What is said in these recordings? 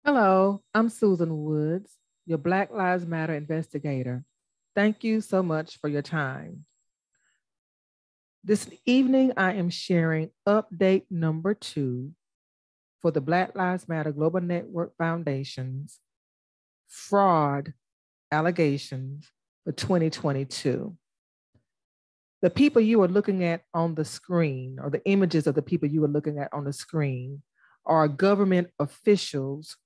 Hello, I'm Susan Woods, your Black Lives Matter investigator. Thank you so much for your time. This evening, I am sharing update number 2 for the Black Lives Matter Global Network Foundation's fraud allegations for 2022. The people you are looking at on the screen, or the images of the people you are looking at on the screen, are government officials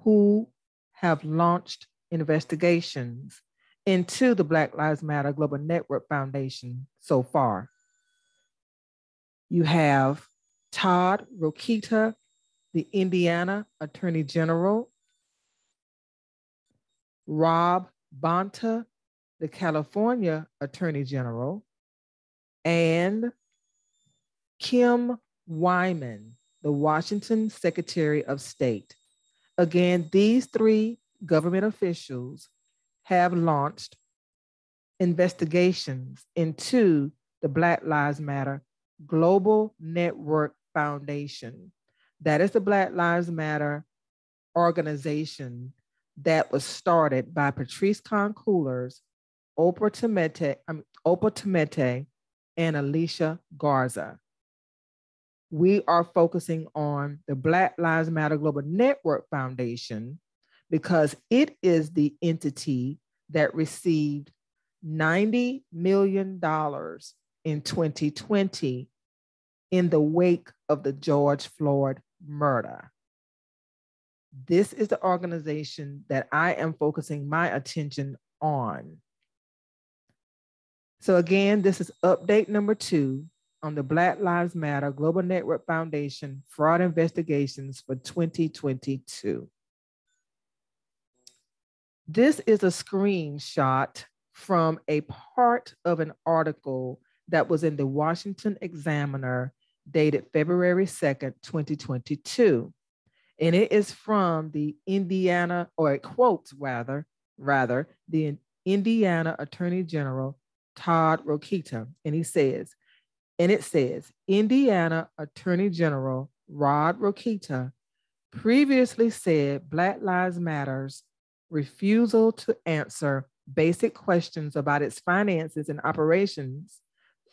who have launched investigations into the Black Lives Matter Global Network Foundation so far. You have Todd Rokita, the Indiana Attorney General, Rob Bonta, the California Attorney General, and Kim Wyman, the Washington Secretary of State. Again, these 3 government officials have launched investigations into the Black Lives Matter Global Network Foundation. That is the Black Lives Matter organization that was started by Patrisse Khan-Cullors, Oprah Tometi, and Alicia Garza. We are focusing on the Black Lives Matter Global Network Foundation because it is the entity that received $90 million in 2020 in the wake of the George Floyd murder. This is the organization that I am focusing my attention on. So again, this is update number 2 on the Black Lives Matter Global Network Foundation fraud investigations for 2022. This is a screenshot from a part of an article that was in the Washington Examiner dated February 2nd, 2022. And it is from the Indiana, or it quotes rather, the Indiana Attorney General, Todd Rokita. And it says, Indiana Attorney General Rod Rokita previously said Black Lives Matter's refusal to answer basic questions about its finances and operations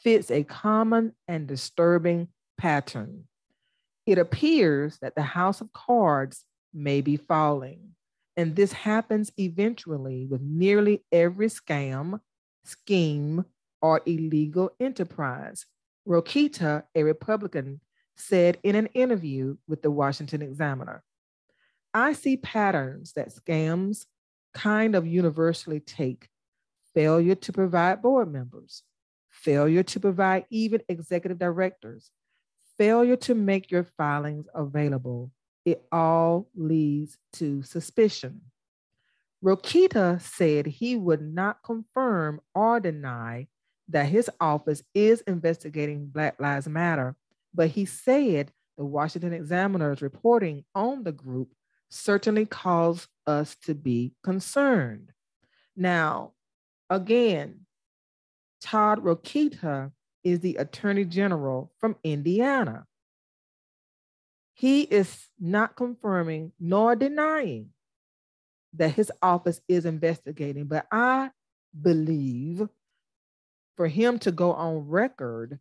fits a common and disturbing pattern. It appears that the house of cards may be falling, and this happens eventually with nearly every scam, scheme, or illegal enterprise. Rokita, a Republican, said in an interview with the Washington Examiner, I see patterns that scams kind of universally take: failure to provide board members, failure to provide even executive directors, failure to make your filings available. It all leads to suspicion. Rokita said he would not confirm or deny that his office is investigating Black Lives Matter, but he said the Washington Examiner's reporting on the group certainly caused us to be concerned. Now, again, Todd Rokita is the Attorney General from Indiana. He is not confirming nor denying that his office is investigating, but I believe for him to go on record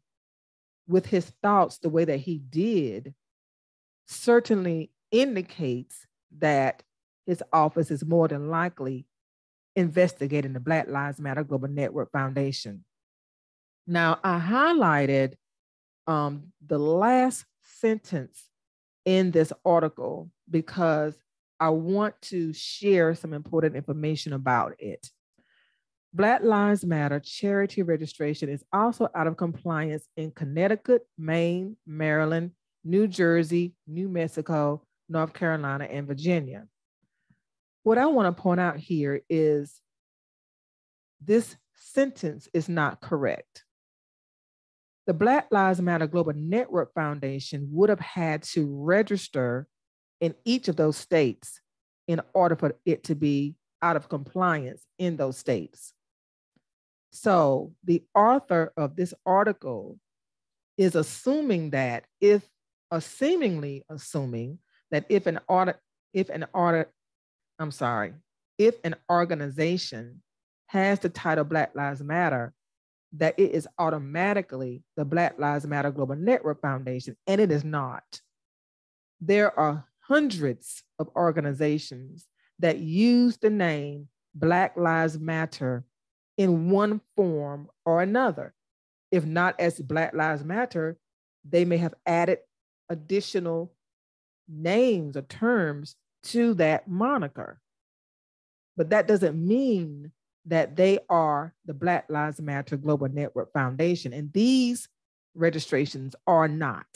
with his thoughts the way that he did certainly indicates that his office is more than likely investigating the Black Lives Matter Global Network Foundation. Now, I highlighted the last sentence in this article because I want to share some important information about it. Black Lives Matter charity registration is also out of compliance in Connecticut, Maine, Maryland, New Jersey, New Mexico, North Carolina, and Virginia. What I want to point out here is this sentence is not correct. The Black Lives Matter Global Network Foundation would have had to register in each of those states in order for it to be out of compliance in those states. So the author of this article is seemingly assuming that if if an if an organization has the title Black Lives Matter, that it is automatically the Black Lives Matter Global Network Foundation, and it is not. There are hundreds of organizations that use the name Black Lives Matter in one form or another. If not as Black Lives Matter, they may have added additional names or terms to that moniker. But that doesn't mean that they are the Black Lives Matter Global Network Foundation. And these registrations are not.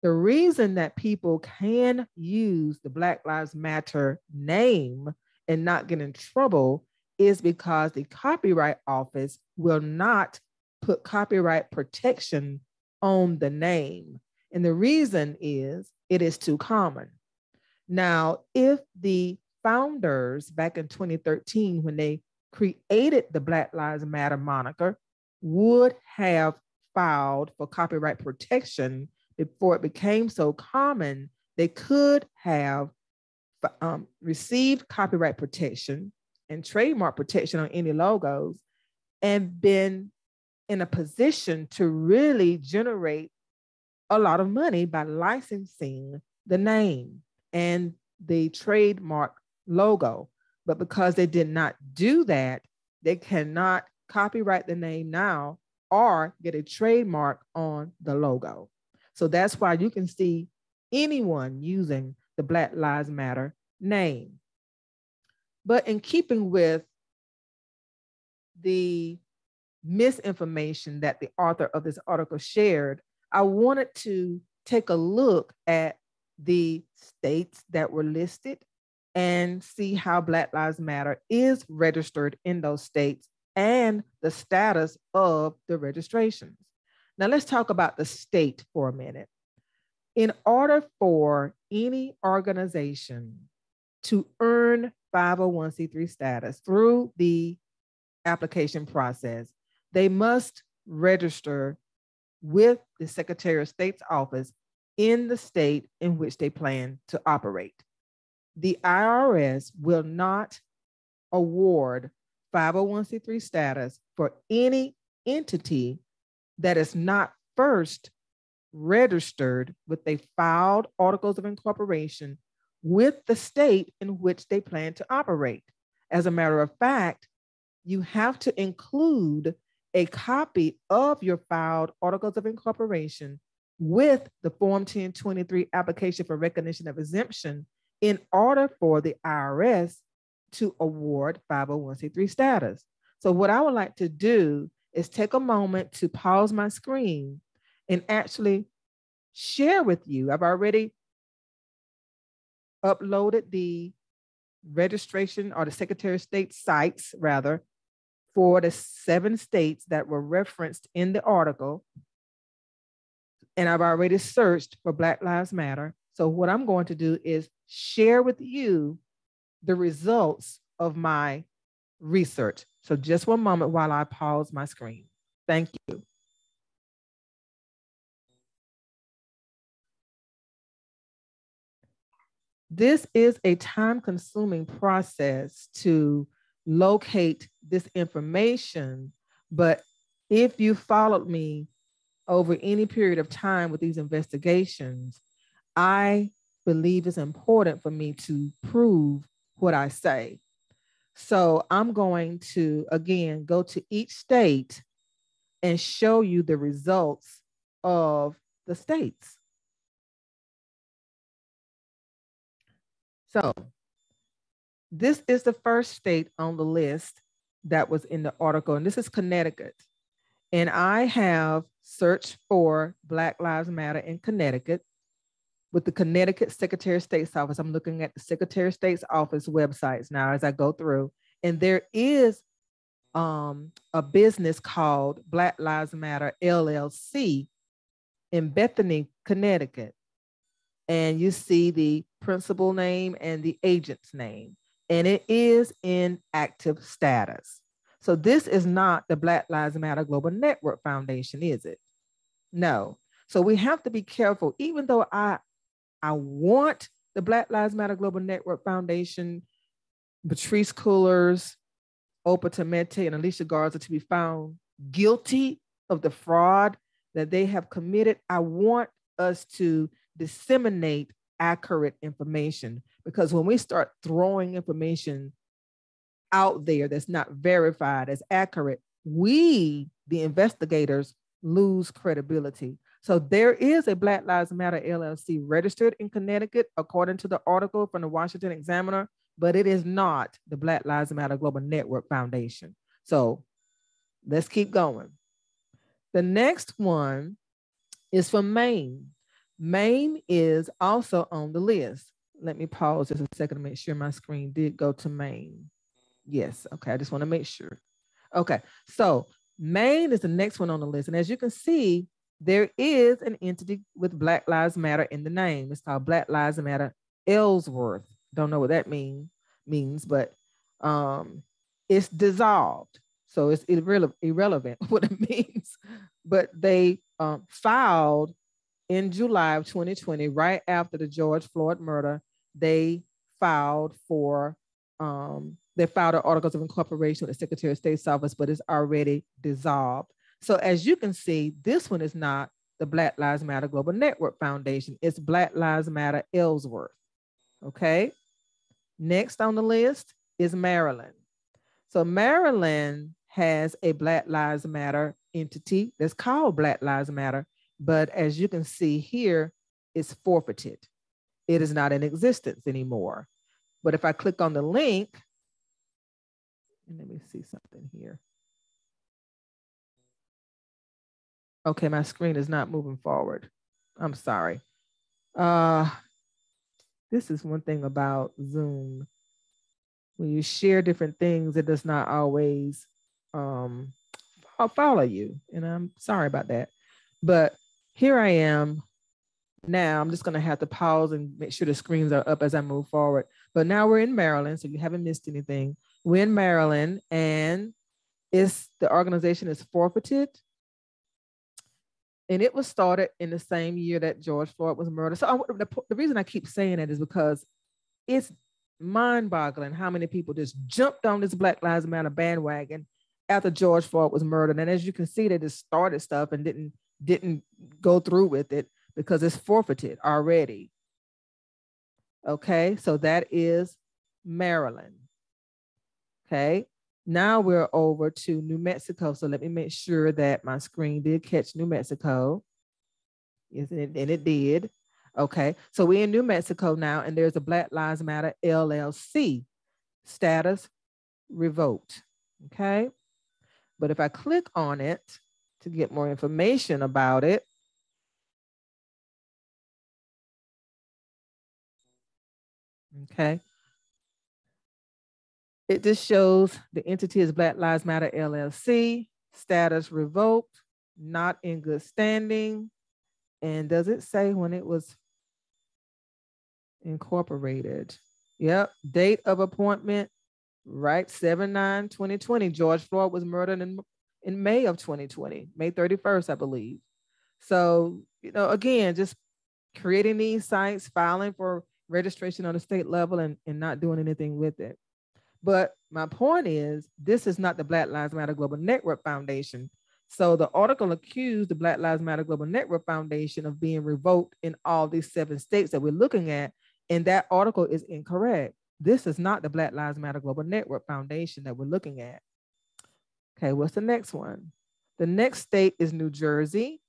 The reason that people can use the Black Lives Matter name and not get in trouble is because the Copyright Office will not put copyright protection on the name. And the reason is it is too common. Now, if the founders back in 2013, when they created the Black Lives Matter moniker, would have filed for copyright protection before it became so common, they could have received copyright protection and trademark protection on any logos and been in a position to really generate a lot of money by licensing the name and the trademark logo. But because they did not do that, they cannot copyright the name now or get a trademark on the logo. So that's why you can see anyone using the Black Lives Matter name. But in keeping with the misinformation that the author of this article shared, I wanted to take a look at the states that were listed and see how Black Lives Matter is registered in those states and the status of the registrations. Now let's talk about the state for a minute. In order for any organization to earn 501c3 status through the application process, they must register with the Secretary of State's office in the state in which they plan to operate. The IRS will not award 501c3 status for any entity that is not first registered with a filed articles of incorporation with the state in which they plan to operate. As a matter of fact, you have to include a copy of your filed articles of incorporation with the Form 1023 application for recognition of exemption in order for the IRS to award 501c3 status. So what I would like to do is take a moment to pause my screen and actually share with you. I've already uploaded the registration or the Secretary of State sites rather for the 7 states that were referenced in the article. And I've already searched for Black Lives Matter. So what I'm going to do is share with you the results of my research. So just one moment while I pause my screen. Thank you. This is a time-consuming process to locate this information, but if you followed me over any period of time with these investigations, I believe it's important for me to prove what I say. So I'm going to, again, go to each state and show you the results of the states. So this is the first state on the list that was in the article, and this is Connecticut. And I have searched for Black Lives Matter in Connecticut with the Connecticut Secretary of State's office. I'm looking at the Secretary of State's office websites now as I go through, and there is a business called Black Lives Matter LLC in Bethany, Connecticut. And you see the principal name and the agent's name, and it is in active status. So this is not the Black Lives Matter Global Network Foundation, is it? No. So we have to be careful, even though I want the Black Lives Matter Global Network Foundation, Patrice Cullors, Opa Tomete, and Alicia Garza to be found guilty of the fraud that they have committed. I want us to disseminate accurate information, because when we start throwing information out there that's not verified as accurate, we, the investigators, lose credibility. So there is a Black Lives Matter LLC registered in Connecticut, according to the article from the Washington Examiner, but it is not the Black Lives Matter Global Network Foundation. So let's keep going. The next one is from Maine. Maine is also on the list. Let me pause just a second to make sure my screen did go to Maine. Yes, okay, I just want to make sure. Okay, so Maine is the next one on the list. And as you can see, there is an entity with Black Lives Matter in the name. It's called Black Lives Matter Ellsworth. Don't know what that means, but it's dissolved. So it's irrelevant what it means. But they filed in July of 2020, right after the George Floyd murder. They filed for they filed articles of incorporation with the Secretary of State's office, but it's already dissolved. So as you can see, this one is not the Black Lives Matter Global Network Foundation. It's Black Lives Matter Ellsworth. Okay. Next on the list is Maryland. So Maryland has a Black Lives Matter entity that's called Black Lives Matter, but as you can see here, it's forfeited. It is not in existence anymore. But if I click on the link, and let me see something here. Okay, my screen is not moving forward. I'm sorry. This is one thing about Zoom. When you share different things, it does not always follow you. And I'm sorry about that. But here I am. Now I'm just going to have to pause and make sure the screens are up as I move forward. But now we're in Maryland, so you haven't missed anything. We're in Maryland, and the organization is forfeited. And it was started in the same year that George Floyd was murdered. So the reason I keep saying that is because it's mind-boggling how many people just jumped on this Black Lives Matter bandwagon after George Floyd was murdered. And as you can see, they just started stuff and didn't go through with it because it's forfeited already. Okay, so that is Maryland. Okay, now we're over to New Mexico. So let me make sure that my screen did catch New Mexico. Yes, and it did. Okay, so we're in New Mexico now, and there's a Black Lives Matter LLC, status revoked. Okay, but if I click on it to get more information about it, okay, it just shows the entity is Black Lives Matter LLC, status revoked, not in good standing. And does it say when it was incorporated? Yep, date of appointment, right, 7/9/2020. George Floyd was murdered in May of 2020, May 31st, I believe. So, again, just creating these sites, filing for registration on the state level and not doing anything with it. But my point is, this is not the Black Lives Matter Global Network Foundation. So the article accused the Black Lives Matter Global Network Foundation of being revoked in all these 7 states that we're looking at. And that article is incorrect. This is not the Black Lives Matter Global Network Foundation that we're looking at. Okay, what's the next one? The next state is New Jersey.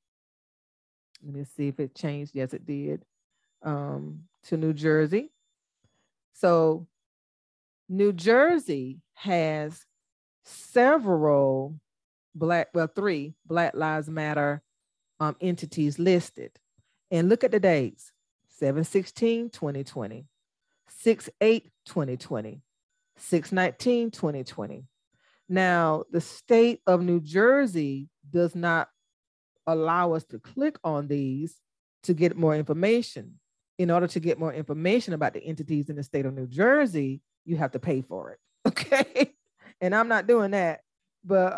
Let me see if it changed. Yes, it did. To New Jersey. So New Jersey has several 3 Black Lives Matter entities listed. And look at the dates: 7/16/2020, 6/8/2020, 6/19/2020. Now, the state of New Jersey does not allow us to click on these to get more information. In order to get more information about the entities in the state of New Jersey, you have to pay for it. Okay. And I'm not doing that. But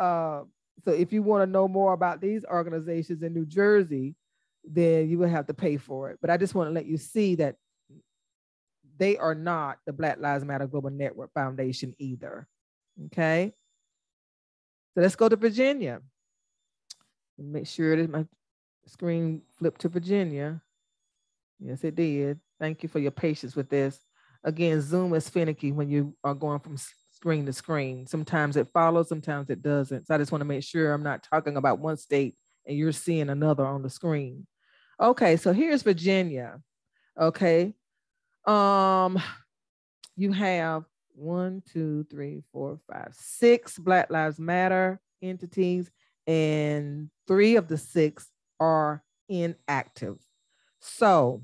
so if you want to know more about these organizations in New Jersey, then you will have to pay for it. But I just want to let you see that they are not the Black Lives Matter Global Network Foundation either. Okay. So let's go to Virginia. Make sure that my screen flipped to Virginia. Yes, it did. Thank you for your patience with this. Again, Zoom is finicky when you are going from screen to screen. Sometimes it follows, sometimes it doesn't. So I just want to make sure I'm not talking about one state and you're seeing another on the screen. Okay, so here's Virginia. Okay. You have 1, 2, 3, 4, 5, 6 Black Lives Matter entities, and 3 of the 6 are inactive. So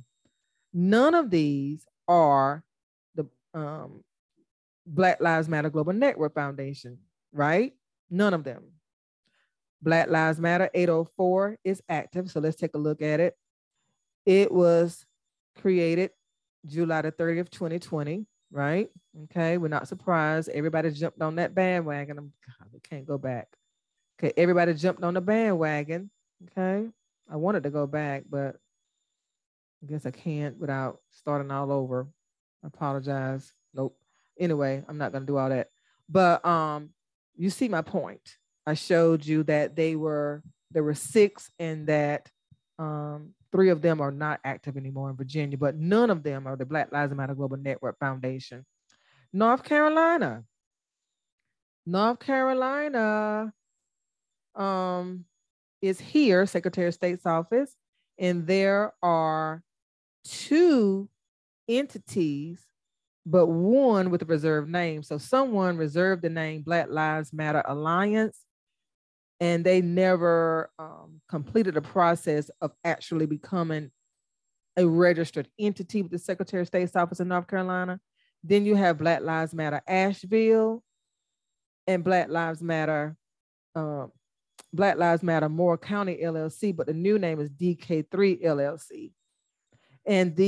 none of these are the Black Lives Matter Global Network Foundation, right? None of them. Black Lives Matter 804 is active. So let's take a look at it. It was created July the 30th, 2020, right? Okay, we're not surprised. Everybody jumped on that bandwagon. God, we can't go back. Okay, everybody jumped on the bandwagon. Okay, I wanted to go back, but I guess I can't without starting all over. I apologize. Nope. Anyway, I'm not gonna do all that. But you see my point. I showed you that there were 6 and that 3 of them are not active anymore in Virginia, but none of them are the Black Lives Matter Global Network Foundation. North Carolina. North Carolina is here, Secretary of State's office, and there are 2 entities, but 1 with a reserved name. So someone reserved the name Black Lives Matter Alliance, and they never completed the process of actually becoming a registered entity with the Secretary of State's office in North Carolina. Then you have Black Lives Matter Asheville and Black Lives Matter Moore County LLC, but the new name is DK3 LLC. And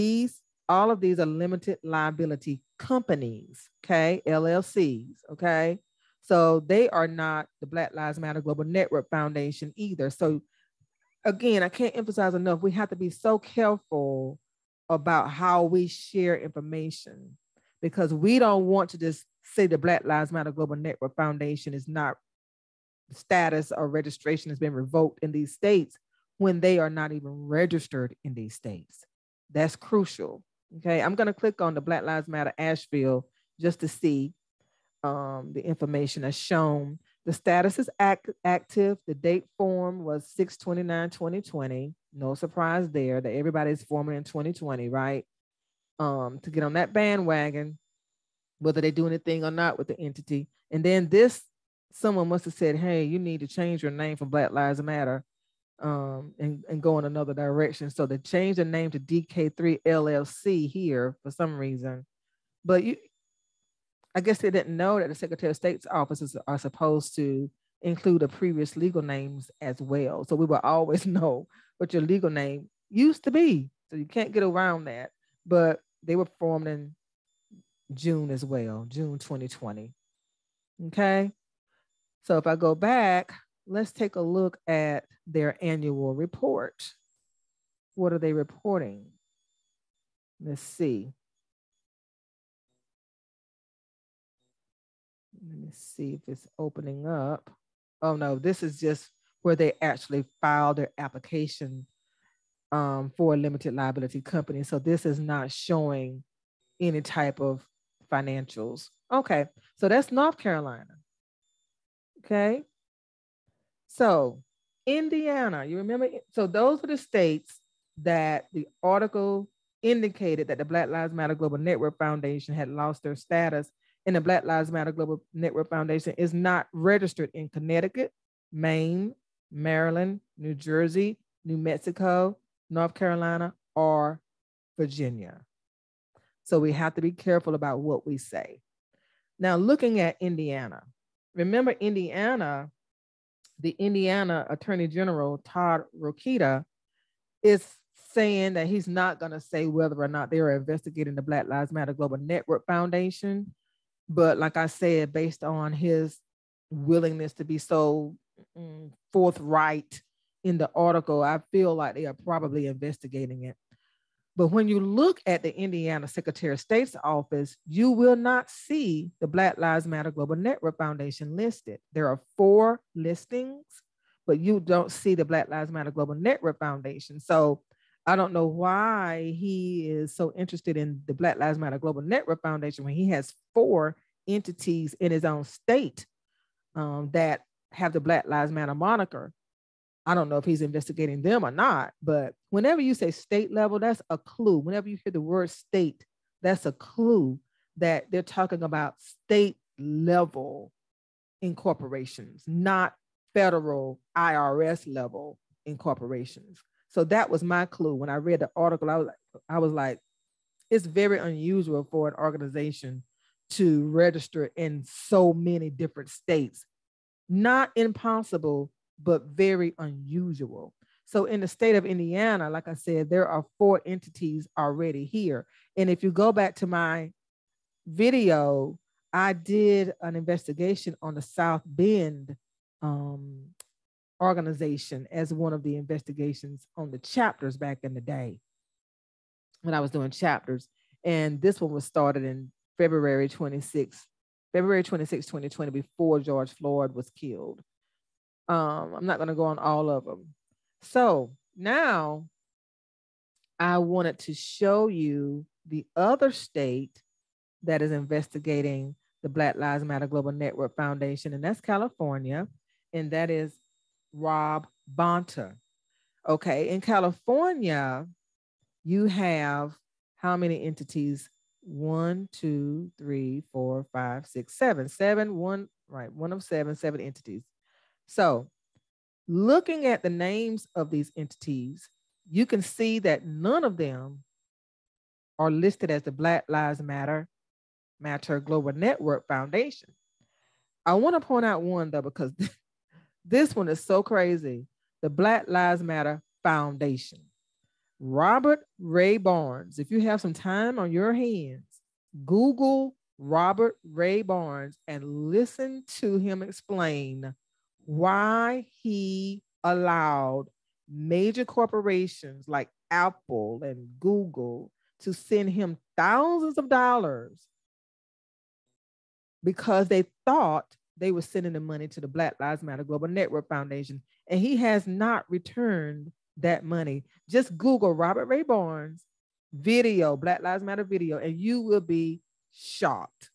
all of these are limited liability companies, okay, LLCs, okay? So they are not the Black Lives Matter Global Network Foundation either. So again, I can't emphasize enough, we have to be so careful about how we share information, because we don't want to just say the Black Lives Matter Global Network Foundation is not, status or registration has been revoked in these states when they are not even registered in these states. That's crucial. Okay, I'm going to click on the Black Lives Matter Asheville just to see the information as shown. The status is active. The date form was 6/29/2020. No surprise there that everybody's forming in 2020, right? To get on that bandwagon, whether they do anything or not with the entity. And then someone must have said, hey, you need to change your name from Black Lives Matter and go in another direction. So they changed the name to DK3 LLC here for some reason. But I guess they didn't know that the Secretary of State's offices are supposed to include the previous legal names as well. So we will always know what your legal name used to be. So you can't get around that. But they were formed in June as well, June 2020. Okay. So if I go back, let's take a look at their annual report. What are they reporting? Let's see. Let me see if it's opening up. Oh no, this is just where they actually filed their application for a limited liability company. So this is not showing any type of financials. Okay, so that's North Carolina. Okay, so Indiana, you remember? So those are the states that the article indicated that the Black Lives Matter Global Network Foundation had lost their status, and the Black Lives Matter Global Network Foundation is not registered in Connecticut, Maine, Maryland, New Jersey, New Mexico, North Carolina, or Virginia. So we have to be careful about what we say. Now, looking at Indiana, remember Indiana, the Indiana Attorney General, Todd Rokita, is saying that he's not going to say whether or not they are investigating the Black Lives Matter Global Network Foundation. But like I said, based on his willingness to be so forthright in the article, I feel like they are probably investigating it. But when you look at the Indiana Secretary of State's office, you will not see the Black Lives Matter Global Network Foundation listed. There are 4 listings, but you don't see the Black Lives Matter Global Network Foundation. So I don't know why he is so interested in the Black Lives Matter Global Network Foundation when he has 4 entities in his own state that have the Black Lives Matter moniker. I don't know if he's investigating them or not, but whenever you say state level, that's a clue. Whenever you hear the word state, that's a clue that they're talking about state level incorporations, not federal IRS level incorporations. So that was my clue. When I read the article, I was like, it's very unusual for an organization to register in so many different states. Not impossible, but very unusual. So in the state of Indiana, like I said, there are 4 entities already here. And if you go back to my video, I did an investigation on the South Bend organization as one of the investigations on the chapters back in the day when I was doing chapters. And this one was started in February 26, 2020, before George Floyd was killed. I'm not going to go on all of them. So now I wanted to show you the other state that is investigating the Black Lives Matter Global Network Foundation, and that's California, and that is Rob Bonta. Okay, in California, you have how many entities? 1, 2, 3, 4, 5, 6, 7. 7, one, right, 1 of 7 entities. So looking at the names of these entities, you can see that none of them are listed as the Black Lives Matter Global Network Foundation. I want to point out one though, because this one is so crazy. The Black Lives Matter Foundation. Robert Ray Barnes. If you have some time on your hands, Google Robert Ray Barnes and listen to him explain why he allowed major corporations like Apple and Google to send him thousands of dollars because they thought they were sending the money to the Black Lives Matter Global Network Foundation. And he has not returned that money. Just Google Robert Ray Barnes video, Black Lives Matter video, and you will be shocked.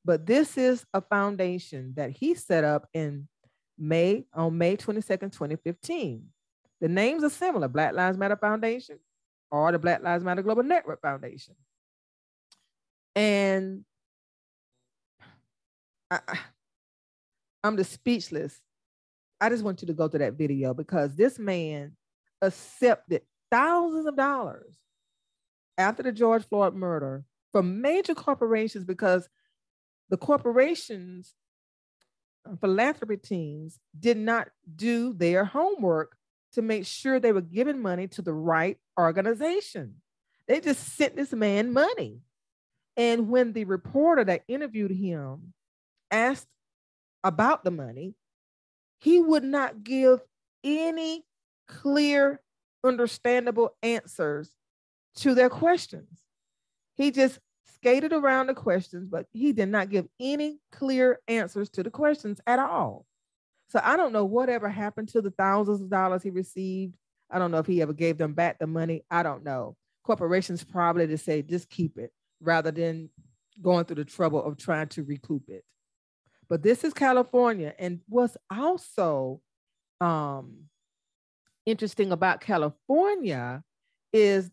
But this is a foundation that he set up on May 22nd, 2015. The names are similar, Black Lives Matter Foundation or the Black Lives Matter Global Network Foundation. And I'm just speechless. I just want you to go to that video because this man accepted thousands of dollars after the George Floyd murder from major corporations because the corporations, philanthropy teams did not do their homework to make sure they were giving money to the right organization. They just sent this man money. And when the reporter that interviewed him asked about the money, he would not give any clear, understandable answers to their questions. He just skated around the questions, but he did not give any clear answers to the questions at all. So I don't know whatever happened to the thousands of dollars he received. I don't know if he ever gave them back the money. I don't know. Corporations probably to say, just keep it rather than going through the trouble of trying to recoup it. But this is California. And what's also interesting about California is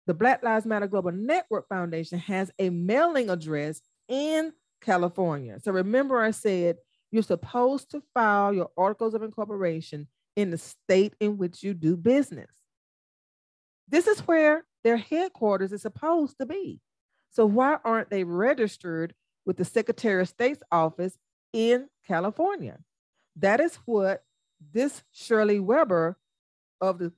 the Black Lives Matter Global Network Foundation has a mailing address in California. So remember I said you're supposed to file your articles of incorporation in the state in which you do business. This is where their headquarters is supposed to be. So why aren't they registered with the Secretary of State's office in California? That is what this Shirley Weber of the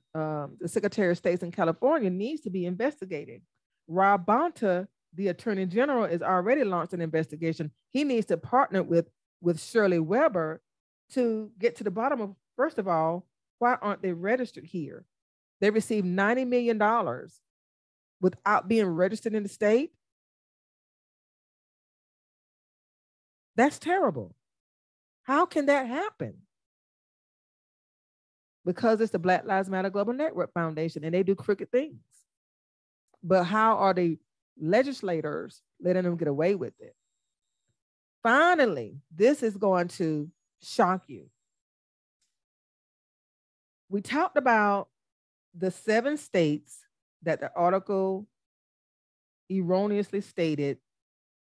Secretary of State in California needs to be investigated. Rob Bonta, the Attorney General, has already launched an investigation. He needs to partner with Shirley Weber to get to the bottom of, first of all, why aren't they registered here? They received $90 million without being registered in the state? That's terrible. How can that happen? Because it's the Black Lives Matter Global Network Foundation and they do crooked things. But how are the legislators letting them get away with it? Finally, this is going to shock you. We talked about the 7 states that the article erroneously stated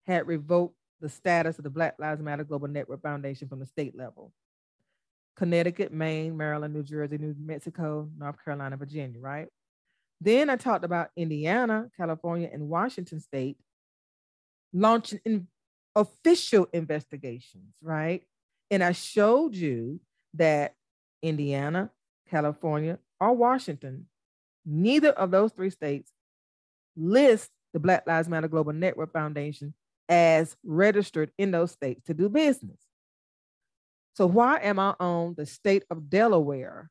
had revoked the status of the Black Lives Matter Global Network Foundation from the state level. Connecticut, Maine, Maryland, New Jersey, New Mexico, North Carolina, Virginia, right? Then I talked about Indiana, California, and Washington state launching official investigations, right? And I showed you that Indiana, California, or Washington, neither of those 3 states list the Black Lives Matter Global Network Foundation as registered in those states to do business. So why am I on the state of Delaware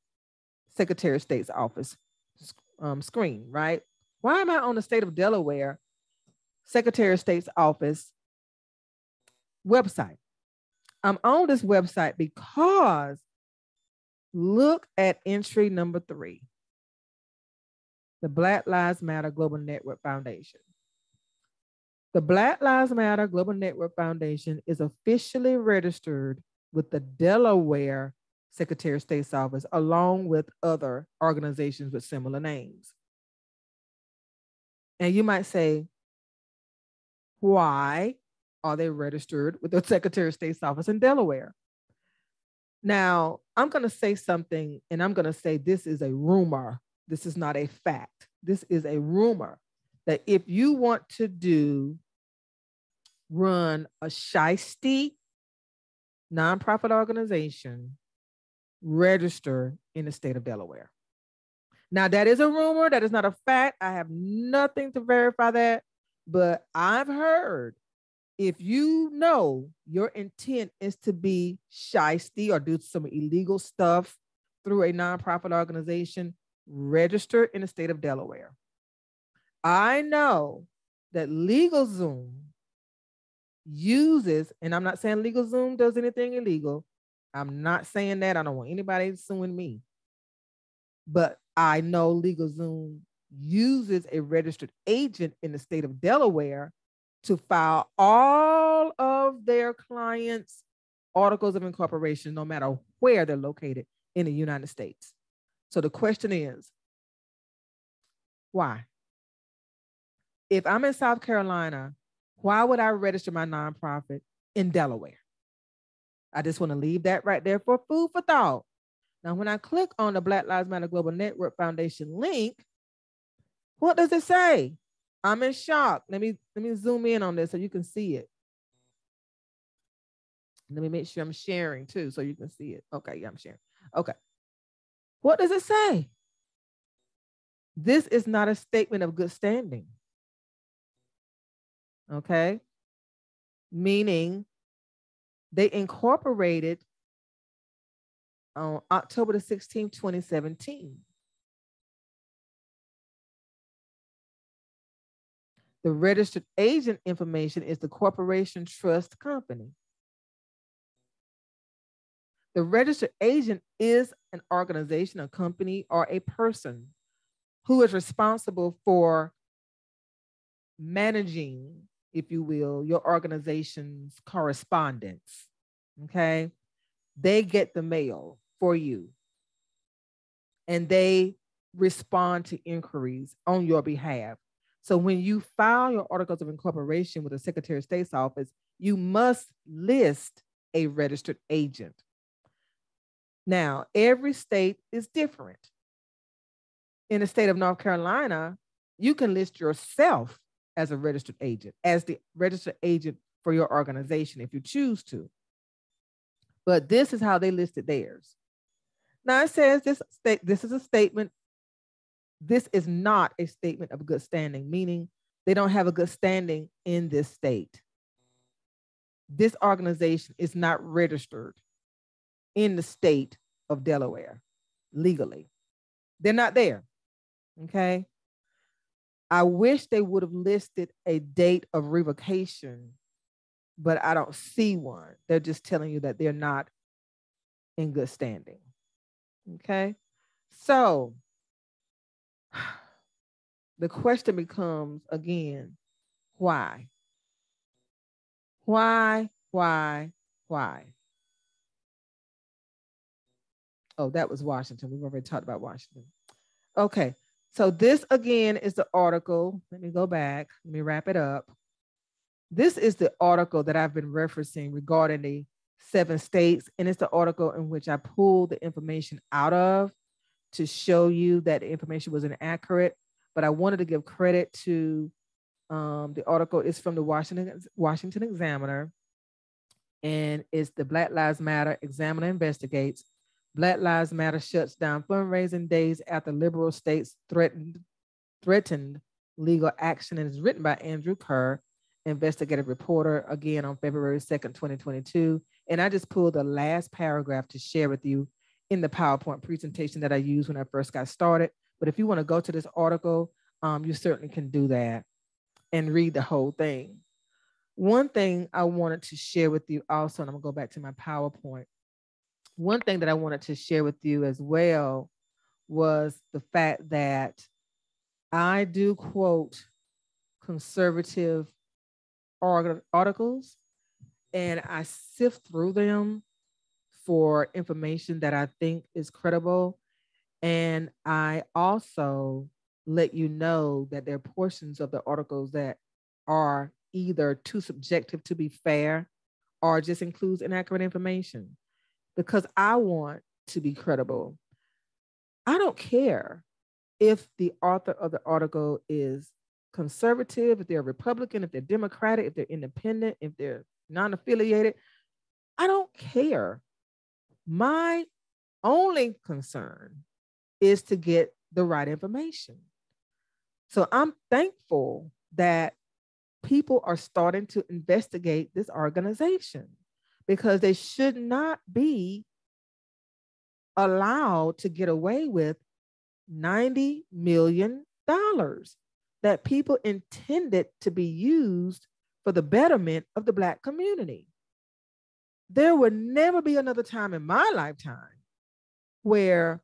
Secretary of State's office screen, right? Why am I on the state of Delaware Secretary of State's office website? I'm on this website because look at entry number 3, the Black Lives Matter Global Network Foundation. The Black Lives Matter Global Network Foundation is officially registered with the Delaware Secretary of State's office, along with other organizations with similar names. And you might say, why are they registered with the Secretary of State's office in Delaware? Now, I'm going to say something, and I'm going to say this is a rumor. This is not a fact. This is a rumor that if you want to run a shiesty nonprofit organization, register in the state of Delaware. Now, that is a rumor. That is not a fact. I have nothing to verify that, but I've heard if you know your intent is to be shiesty or do some illegal stuff through a nonprofit organization, register in the state of Delaware. I know that LegalZoom uses, and I'm not saying LegalZoom does anything illegal. I'm not saying that. I don't want anybody suing me. But I know LegalZoom uses a registered agent in the state of Delaware to file all of their clients' articles of incorporation, no matter where they're located in the United States. So the question is, why? If I'm in South Carolina, why would I register my nonprofit in Delaware? I just want to leave that right there for food for thought. Now, when I click on the Black Lives Matter Global Network Foundation link, what does it say? I'm in shock. Let me zoom in on this so you can see it. Let me make sure I'm sharing too so you can see it. Okay, yeah, I'm sharing. Okay. What does it say? This is not a statement of good standing. Okay. Meaning they incorporated on October the 16th, 2017. The registered agent information is the corporation trust company. The registered agent is an organization, a company, or a person who is responsible for managing, if you will, your organization's correspondence. Okay. They get the mail for you and they respond to inquiries on your behalf. So when you file your articles of incorporation with the Secretary of State's office, you must list a registered agent. Now, every state is different. In the state of North Carolina, you can list yourself as a registered agent, as the registered agent for your organization if you choose to. But this is how they listed theirs. Now it says this is a statement. This is not a statement of good standing, meaning they don't have a good standing in this state. This organization is not registered in the state of Delaware legally. They're not there. Okay. I wish they would have listed a date of revocation, but I don't see one. They're just telling you that they're not in good standing. Okay. So the question becomes again, why? Why? Oh, that was Washington. We've already talked about Washington. Okay. So this again is the article. Let me go back. Let me wrap it up. This is the article that I've been referencing regarding the 7 states. And it's the article in which I pulled the information out of to show you that the information was inaccurate. But I wanted to give credit to the article is from the Washington Examiner, and it's the Black Lives Matter Examiner investigates. Black Lives Matter shuts down fundraising days after liberal states threatened legal action, and it's written by Andrew Kerr, investigative reporter, again on February 2nd, 2022. And I just pulled the last paragraph to share with you in the PowerPoint presentation that I used when I first got started. But if you want to go to this article, you certainly can do that and read the whole thing. One thing I wanted to share with you also, and I'm gonna go back to my PowerPoint. One thing that I wanted to share with you as well was the fact that I do quote conservative articles, and I sift through them for information that I think is credible. And I also let you know that there are portions of the articles that are either too subjective to be fair or just includes inaccurate information, because I want to be credible. I don't care if the author of the article is conservative, if they're Republican, if they're Democratic, if they're independent, if they're non-affiliated. I don't care. My only concern is to get the right information. So I'm thankful that people are starting to investigate this organization, because they should not be allowed to get away with $90 million that people intended to be used for the betterment of the Black community. There will never be another time in my lifetime where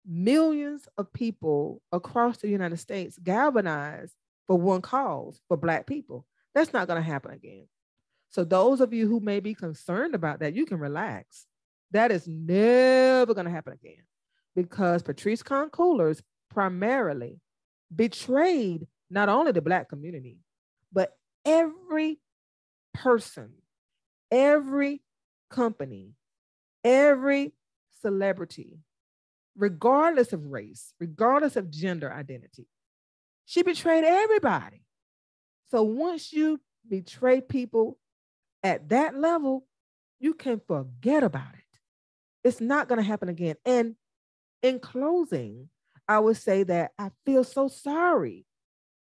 millions of people across the United States galvanize for one cause, for Black people. That's not going to happen again. So those of you who may be concerned about that, you can relax. That is never going to happen again, because Patrice Concoolers primarily betrayed not only the Black community, but every person, every company, every celebrity, regardless of race, regardless of gender identity. She betrayed everybody. So once you betray people at that level, you can forget about it. It's not going to happen again. And in closing, I would say that I feel so sorry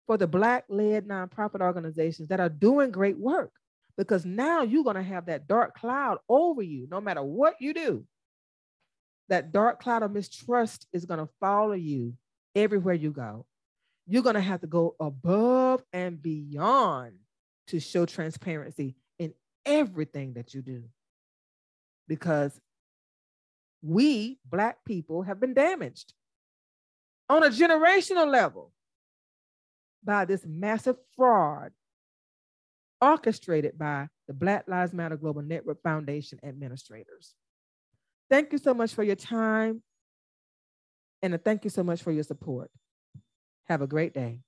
for the Black-led nonprofit organizations that are doing great work, because now you're going to have that dark cloud over you no matter what you do. That dark cloud of mistrust is going to follow you everywhere you go. You're going to have to go above and beyond to show transparency in everything that you do, because we Black people have been damaged on a generational level by this massive fraud orchestrated by the Black Lives Matter Global Network Foundation administrators. Thank you so much for your time, and thank you so much for your support. Have a great day.